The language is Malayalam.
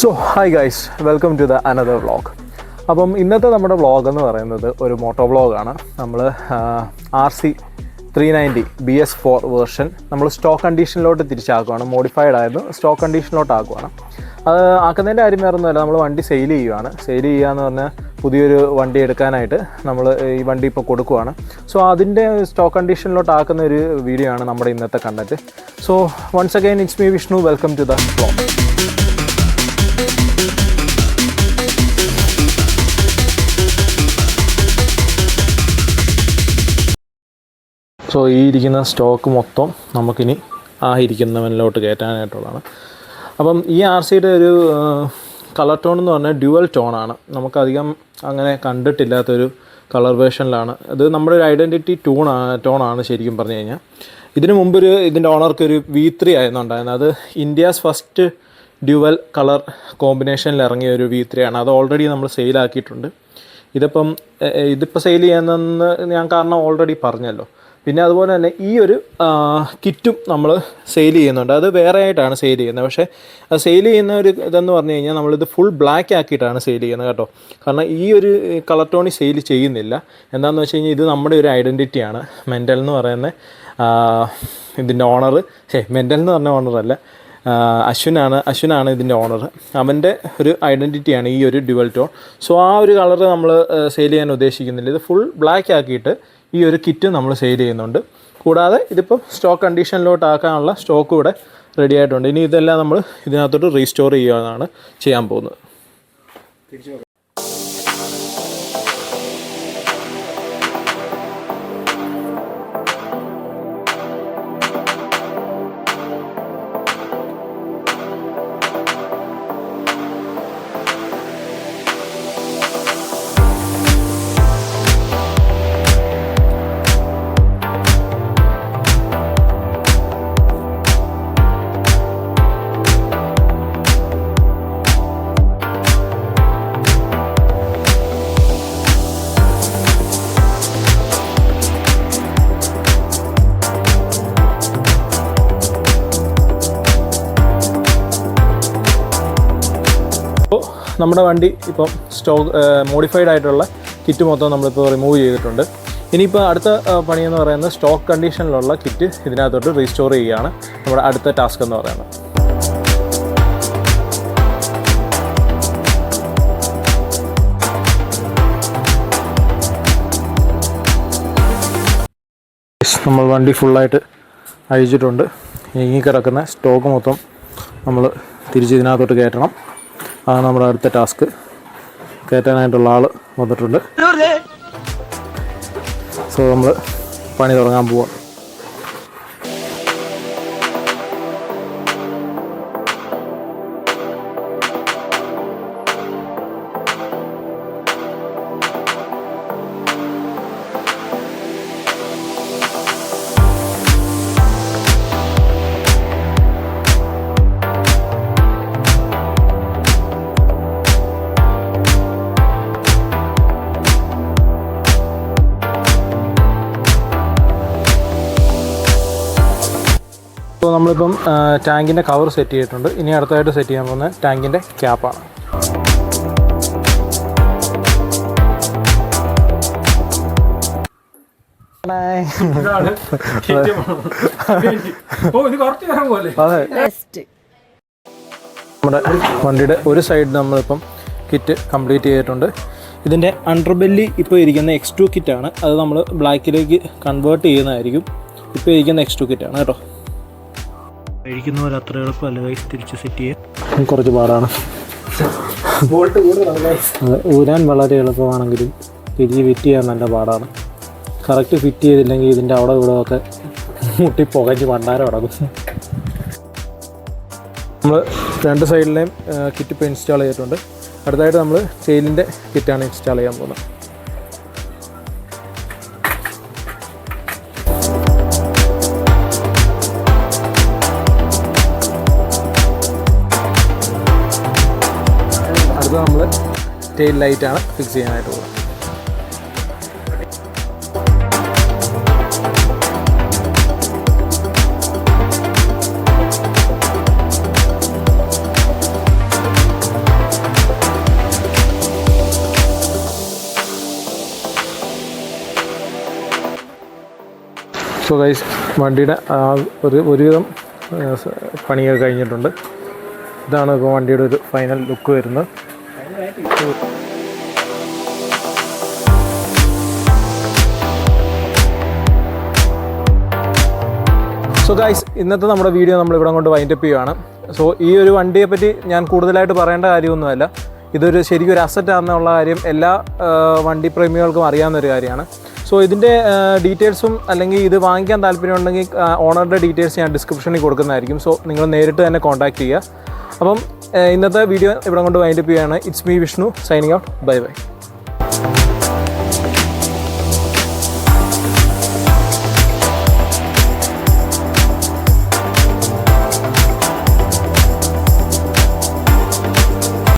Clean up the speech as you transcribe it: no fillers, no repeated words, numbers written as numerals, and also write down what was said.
So hi guys, welcome to the another vlog. അപ്പം ഇന്നത്തെ നമ്മുടെ വ്ളോഗ് എന്ന് പറയുന്നത് ഒരു മോട്ടോ വ്ളോഗാണ്. നമ്മൾ RC390 BS4 വേർഷൻ നമ്മൾ സ്റ്റോക്ക് കണ്ടീഷനിലോട്ട് തിരിച്ചാക്കുവാണ്. മോഡിഫൈഡ് ആയിരുന്നു, സ്റ്റോക്ക് കണ്ടീഷനിലോട്ട് ആക്കുവാണ്. അത് ആക്കുന്നതിൻ്റെ കാര്യം വേറെ ഒന്നുമല്ല, നമ്മൾ വണ്ടി സെയിൽ ചെയ്യുകയാണ്. സെയിൽ ചെയ്യുക എന്ന് പറഞ്ഞാൽ പുതിയൊരു വണ്ടി എടുക്കാനായിട്ട് നമ്മൾ ഈ വണ്ടി ഇപ്പോൾ കൊടുക്കുവാണ്. സോ അതിൻ്റെ സ്റ്റോക്ക് കണ്ടീഷനിലോട്ട് ആക്കുന്ന ഒരു വീഡിയോ ആണ് നമ്മുടെ ഇന്നത്തെ content. So once again it's me Vishnu, welcome to the vlog. So ഈ ഇരിക്കുന്ന സ്റ്റോക്ക് മൊത്തം നമുക്കിനി ഇരിക്കുന്നവനിലോട്ട് കയറ്റാനായിട്ടുള്ളതാണ്. അപ്പം ഈ RCയുടെ ഒരു കളർ ടോൺ എന്ന് പറഞ്ഞാൽ ഡ്യുവൽ ടോണാണ്. നമുക്കധികം അങ്ങനെ കണ്ടിട്ടില്ലാത്തൊരു കളർ വേർഷനിലാണ്. അത് നമ്മുടെ ഒരു ഐഡൻറ്റിറ്റി ടോണാണ് ശരിക്കും പറഞ്ഞു കഴിഞ്ഞാൽ. ഇതിനു മുമ്പ് ഇതിൻ്റെ ഓണർക്ക് V3 ആയിരുന്നു ഉണ്ടായിരുന്നത്. അത് ഇന്ത്യാസ് ഫസ്റ്റ് ഡ്യുവൽ കളർ കോമ്പിനേഷനിൽ ഇറങ്ങിയ ഒരു V3 ആണ്. അത് ഓൾറെഡി നമ്മൾ സെയിലാക്കിയിട്ടുണ്ട്. ഇതിപ്പോൾ സെയിൽ ചെയ്യാനെന്ന് ഞാൻ കാരണം ഓൾറെഡി പറഞ്ഞല്ലോ. പിന്നെ അതുപോലെ തന്നെ ഈ ഒരു കിറ്റും നമ്മൾ സെയിൽ ചെയ്യുന്നുണ്ട്. അത് വേറെ ആയിട്ടാണ് സെയിൽ ചെയ്യുന്നത്. പക്ഷേ അത് സെയിൽ ചെയ്യുന്ന ഒരു ഇതെന്ന് പറഞ്ഞു കഴിഞ്ഞാൽ നമ്മളിത് ഫുൾ ബ്ലാക്ക് ആക്കിയിട്ടാണ് സെയിൽ ചെയ്യുന്നത് കേട്ടോ. കാരണം ഈ ഒരു കളർ ടോണി സെയിൽ ചെയ്യുന്നില്ല. എന്താണെന്ന് വെച്ച് കഴിഞ്ഞാൽ ഇത് നമ്മുടെ ഒരു ഐഡൻറ്റിറ്റിയാണ്. മെൻ്റൽ എന്ന് പറയുന്ന ഇതിൻ്റെ ഓണർ, മെൻ്റൽ എന്ന് പറഞ്ഞ ഓണറല്ല, അശ്വിനാണ് ഇതിൻ്റെ ഓണർ. അവൻ്റെ ഒരു ഐഡൻറ്റിറ്റിയാണ് ഈ ഒരു ഡ്യുവൽ ടോൺ. സോ ആ ഒരു കളർ നമ്മൾ സെയിൽ ചെയ്യാൻ ഉദ്ദേശിക്കുന്നില്ല. ഇത് ഫുൾ ബ്ലാക്ക് ആക്കിയിട്ട് ഈ ഒരു കിറ്റ് നമ്മൾ സെയിൽ ചെയ്യുന്നുണ്ട്. കൂടാതെ ഇതിപ്പം സ്റ്റോക്ക് കണ്ടീഷനിലോട്ട് ആക്കാനുള്ള സ്റ്റോക്ക് ഇവിടെ റെഡി ആയിട്ടുണ്ട്. ഇനി ഇതെല്ലാം നമ്മൾ ഇതിനകത്തോട്ട് റീസ്റ്റോർ ചെയ്യാനാണ് ചെയ്യാൻ പോകുന്നത്. നമ്മുടെ വണ്ടി ഇപ്പം മോഡിഫൈഡ് ആയിട്ടുള്ള കിറ്റ് മൊത്തം നമ്മളിപ്പോൾ റിമൂവ് ചെയ്തിട്ടുണ്ട്. ഇനിയിപ്പോൾ അടുത്ത പണിയെന്ന് പറയുന്നത് സ്റ്റോക്ക് കണ്ടീഷനിലുള്ള കിറ്റ് ഇതിനകത്തോട്ട് റീസ്റ്റോർ ചെയ്യുകയാണ് നമ്മുടെ അടുത്ത ടാസ്ക് എന്ന് പറയുന്നത്. നമ്മൾ വണ്ടി ഫുള്ളായിട്ട് അഴിച്ചിട്ടുണ്ട്. ഇനി കിടക്കുന്ന സ്റ്റോക്ക് മൊത്തം നമ്മൾ തിരിച്ച് ഇതിനകത്തോട്ട് കയറ്റണം. അതാണ് നമ്മുടെ അടുത്ത ടാസ്ക്. കയറ്റാനായിട്ടുള്ള ആൾ വന്നിട്ടുണ്ട്. സോ നമ്മൾ പണി തുടങ്ങാൻ പോവാം. അപ്പോൾ നമ്മളിപ്പം ടാങ്കിൻ്റെ കവർ സെറ്റ് ചെയ്തിട്ടുണ്ട്. ഇനി അടുത്തായിട്ട് സെറ്റ് ചെയ്യാൻ പോകുന്ന ടാങ്കിൻ്റെ ക്യാപ്പാണ്. നമ്മുടെ വണ്ടിയുടെ ഒരു സൈഡ് നമ്മളിപ്പം കിറ്റ് കംപ്ലീറ്റ് ചെയ്തിട്ടുണ്ട്. ഇതിൻ്റെ അണ്ടർബെല്ലി ഇപ്പോൾ ഇരിക്കുന്ന X2 കിറ്റാണ്. അത് നമ്മൾ ബ്ലാക്കിലേക്ക് കൺവേർട്ട് ചെയ്യുന്നതായിരിക്കും. ഇപ്പോൾ ഇരിക്കുന്ന X2 കിറ്റാണ് കേട്ടോ. കഴിക്കുന്ന പോലെ അത്ര എളുപ്പമല്ല ഗൈസ് തിരിച്ച് സെറ്റ് ചെയ്യാൻ. കുറച്ച് പാടാണ്. ഊരാൻ വളരെ എളുപ്പമാണെങ്കിലും തിരിച്ച് ഫിറ്റ് ചെയ്യാൻ നല്ല പാടാണ്. കറക്റ്റ് ഫിറ്റ് ചെയ്തില്ലെങ്കിൽ ഇതിൻ്റെ അവിടെ ഇവിടെ ഒക്കെ മുട്ടി പുകഞ്ഞ് ഭണ്ഡാരം അടക്കും. നമ്മൾ രണ്ട് സൈഡിലെയും കിറ്റ് ഇപ്പോൾ ഇൻസ്റ്റാൾ ചെയ്തിട്ടുണ്ട്. അടുത്തായിട്ട് നമ്മൾ ചെയിലിൻ്റെ കിറ്റാണ് ഇൻസ്റ്റാൾ ചെയ്യാൻ പോകുന്നത്. നമ്മൾ ടെയിൽ ലൈറ്റാണ് ഫിക്സ് ചെയ്യാനായിട്ട് പോകുന്നത്. സോ ഗൈസ്, വണ്ടിയുടെ ഒരുവിധം പണിയൊക്കെ കഴിഞ്ഞിട്ടുണ്ട്. ഇതാണ് ഇപ്പോൾ വണ്ടിയുടെ ഒരു ഫൈനൽ ലുക്ക് വരുന്നത്. സോ ഗൈസ്, ഇന്നത്തെ നമ്മുടെ വീഡിയോ നമ്മളിവിടെ കൊണ്ട് വൈൻഡപ്പ് ചെയ്യുകയാണ്. സോ ഈ ഒരു വണ്ടിയെപ്പറ്റി ഞാൻ കൂടുതലായിട്ട് പറയേണ്ട കാര്യമൊന്നുമല്ല. ഇതൊരു ശരിക്കും ഒരു അസറ്റ് ആണെന്നുള്ള കാര്യം എല്ലാ വണ്ടി പ്രേമികൾക്കും അറിയാവുന്നൊരു കാര്യമാണ്. സോ ഇതിൻ്റെ ഡീറ്റെയിൽസും അല്ലെങ്കിൽ ഇത് വാങ്ങിക്കാൻ താല്പര്യമുണ്ടെങ്കിൽ ഓണറുടെ ഡീറ്റെയിൽസ് ഞാൻ ഡിസ്ക്രിപ്ഷനിൽ കൊടുക്കുന്നതായിരിക്കും. സോ നിങ്ങൾ നേരിട്ട് തന്നെ കോൺടാക്റ്റ് ചെയ്യുക. അപ്പം ഇന്നത്തെ വീഡിയോ ഇവിടെ കൊണ്ട് വൈൻഡപ്പ് ചെയ്യുകയാണ്. It's me Vishnu, signing out. Bye bye.